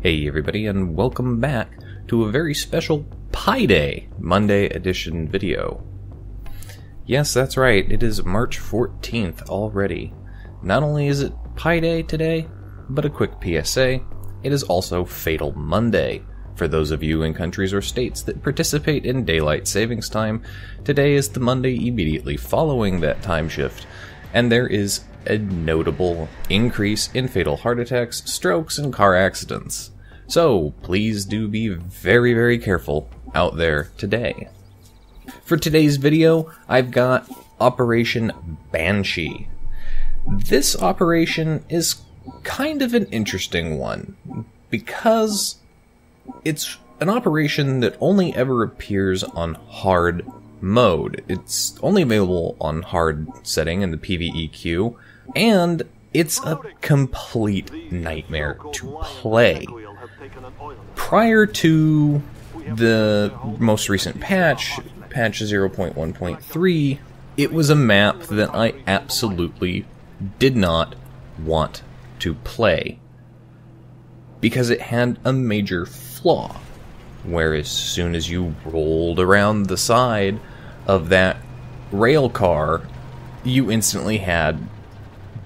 Hey everybody, and welcome back to a very special Pi Day Monday edition video. Yes, that's right, it is March 14th already. Not only is it Pi Day today, but a quick PSA, it is also Fatal Monday. For those of you in countries or states that participate in daylight savings time, today is the Monday immediately following that time shift, and there is a notable increase in fatal heart attacks, strokes, and car accidents. So please do be very, very careful out there today. For today's video, I've got Operation Banshee. This operation is kind of an interesting one, because it's an operation that only ever appears on hard mode. It's only available on hard setting in the PVE queue, and it's a complete nightmare to play. Prior to the most recent patch 0.1.3, it was a map that I absolutely did not want to play, because it had a major flaw, where as soon as you rolled around the side of that rail car, you instantly had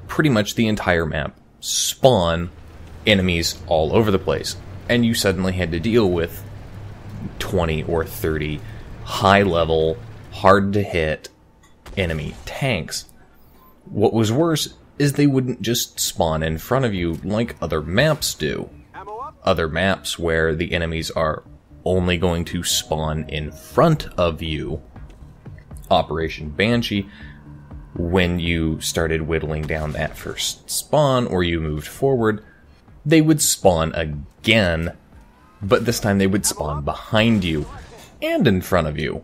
pretty much the entire map spawn enemies all over the place, and you suddenly had to deal with 20 or 30 high-level, hard-to-hit enemy tanks. What was worse is they wouldn't just spawn in front of you like other maps do. Other maps where the enemies are only going to spawn in front of you. Operation Banshee, when you started whittling down that first spawn or you moved forward, they would spawn again, but this time they would spawn behind you and in front of you.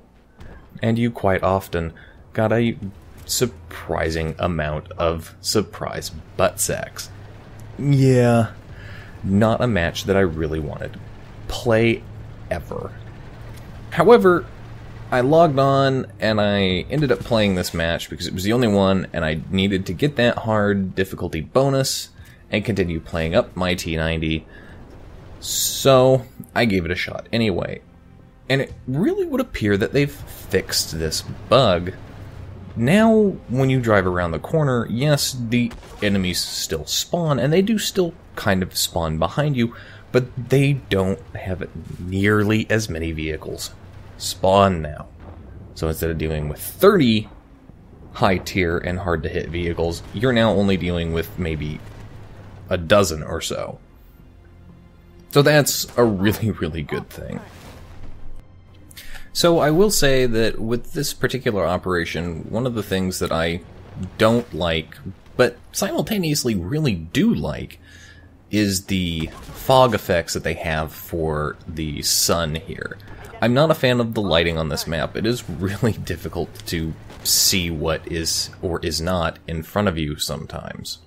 And you quite often got a surprising amount of surprise butt sex. Yeah, not a match that I really wanted to play ever. However, I logged on and I ended up playing this match because it was the only one, and I needed to get that hard difficulty bonus and continue playing up my T90. So I gave it a shot anyway. And it really would appear that they've fixed this bug. Now, when you drive around the corner, yes, the enemies still spawn, and they do still kind of spawn behind you, but they don't have nearly as many vehicles spawn now. So instead of dealing with 30 high tier and hard to hit vehicles, you're now only dealing with maybe a dozen or so. So that's a really, really good thing. So I will say that with this particular operation, one of the things that I don't like, but simultaneously really do like, is the fog effects that they have for the sun here. I'm not a fan of the lighting on this map. It is really difficult to see what is or is not in front of you sometimes.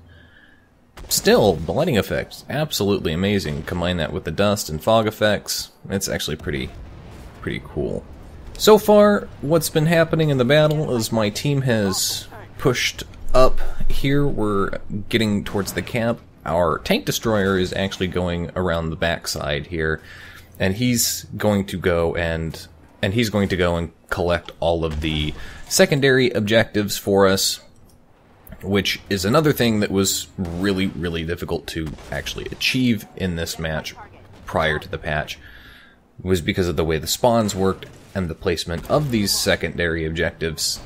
Still, the lighting effects, absolutely amazing. Combine that with the dust and fog effects, it's actually pretty cool. So far, what's been happening in the battle is my team has pushed up here. We're getting towards the camp. Our tank destroyer is actually going around the backside here, and he's going to go and collect all of the secondary objectives for us, which is another thing that was really, really difficult to actually achieve in this match prior to the patch, was because of the way the spawns worked and the placement of these secondary objectives.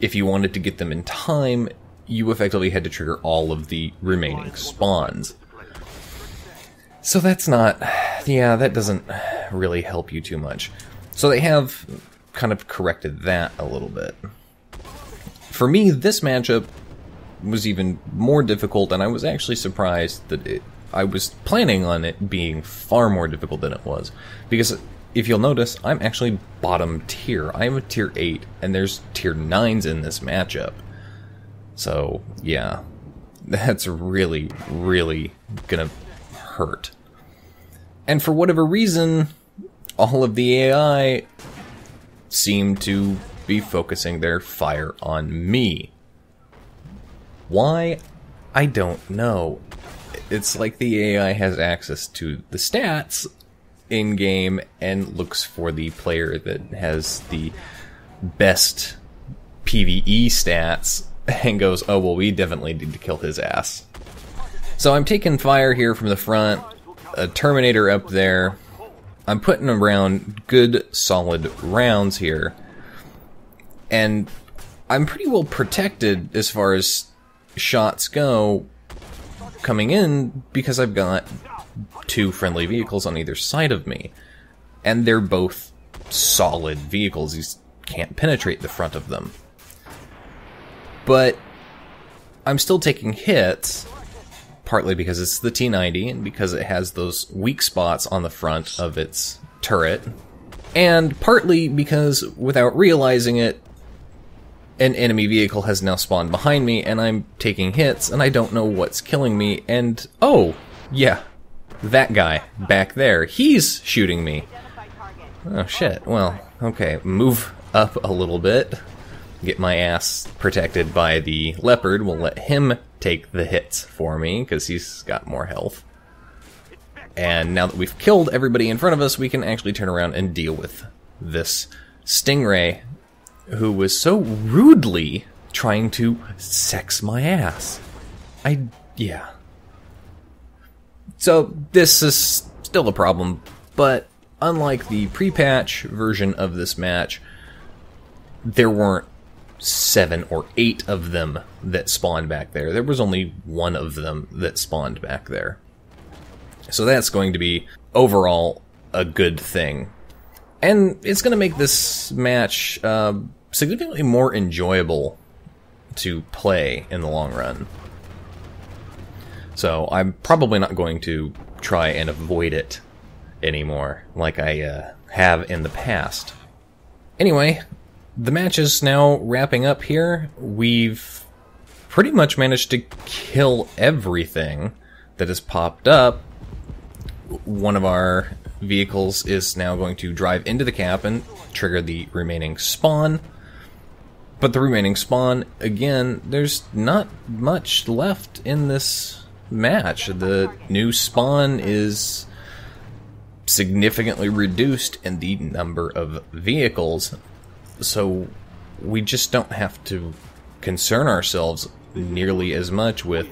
If you wanted to get them in time, you effectively had to trigger all of the remaining spawns. So that's not... yeah, that doesn't really help you too much. So they have kind of corrected that a little bit. For me, this matchup was even more difficult, and I was actually surprised that I was planning on it being far more difficult than it was. Because if you'll notice, I'm actually bottom tier. I'm a tier 8, and there's tier 9s in this matchup. So, yeah, that's really, really gonna hurt. And for whatever reason, all of the AI seem to be focusing their fire on me. Why? I don't know. It's like the AI has access to the stats in-game and looks for the player that has the best PVE stats and goes, oh, well, we definitely need to kill his ass. So I'm taking fire here from the front, a Terminator up there. I'm putting around good, solid rounds here. And I'm pretty well protected as far as shots go coming in because I've got 2 friendly vehicles on either side of me. And they're both solid vehicles. You can't penetrate the front of them. But I'm still taking hits, partly because it's the T90 and because it has those weak spots on the front of its turret, and partly because, without realizing it, an enemy vehicle has now spawned behind me and I'm taking hits and I don't know what's killing me, and oh, yeah, that guy back there, he's shooting me. Oh shit, well, okay, move up a little bit. Get my ass protected by the leopard. We'll let him take the hits for me, because he's got more health. And now that we've killed everybody in front of us, we can actually turn around and deal with this Stingray, who was so rudely trying to sex my ass. Yeah. So, this is still a problem, but unlike the pre-patch version of this match, there weren't 7 or 8 of them that spawned back there. There was only 1 of them that spawned back there. So that's going to be, overall, a good thing. And it's going to make this match significantly more enjoyable to play in the long run. So I'm probably not going to try and avoid it anymore, like I have in the past. Anyway, the match is now wrapping up here. We've pretty much managed to kill everything that has popped up. One of our vehicles is now going to drive into the cap and trigger the remaining spawn. But the remaining spawn, again, there's not much left in this match. The new spawn is significantly reduced in the number of vehicles. So we just don't have to concern ourselves nearly as much with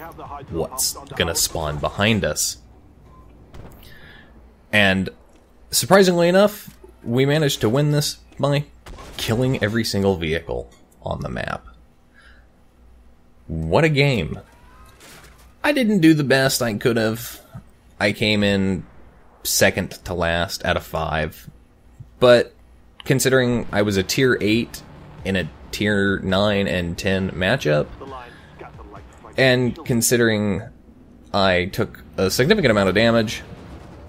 what's gonna spawn behind us. And surprisingly enough, we managed to win this by killing every single vehicle on the map. What a game. I didn't do the best I could have. I came in second to last out of 5. But considering I was a tier 8 in a tier 9 and 10 matchup, and considering I took a significant amount of damage,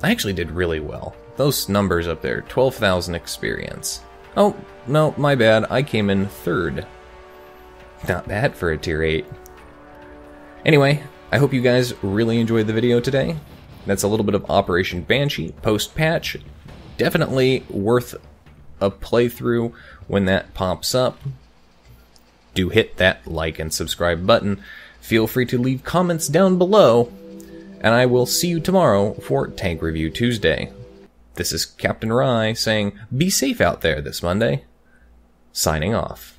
I actually did really well. Those numbers up there, 12,000 experience. Oh, no, my bad, I came in 3rd. Not bad for a tier 8. Anyway, I hope you guys really enjoyed the video today. That's a little bit of Operation Banshee post-patch. Definitely worth a playthrough when that pops up. Do hit that like and subscribe button. Feel free to leave comments down below, and I will see you tomorrow for Tank Review Tuesday. This is Captain Rye saying, be safe out there this Monday. Signing off.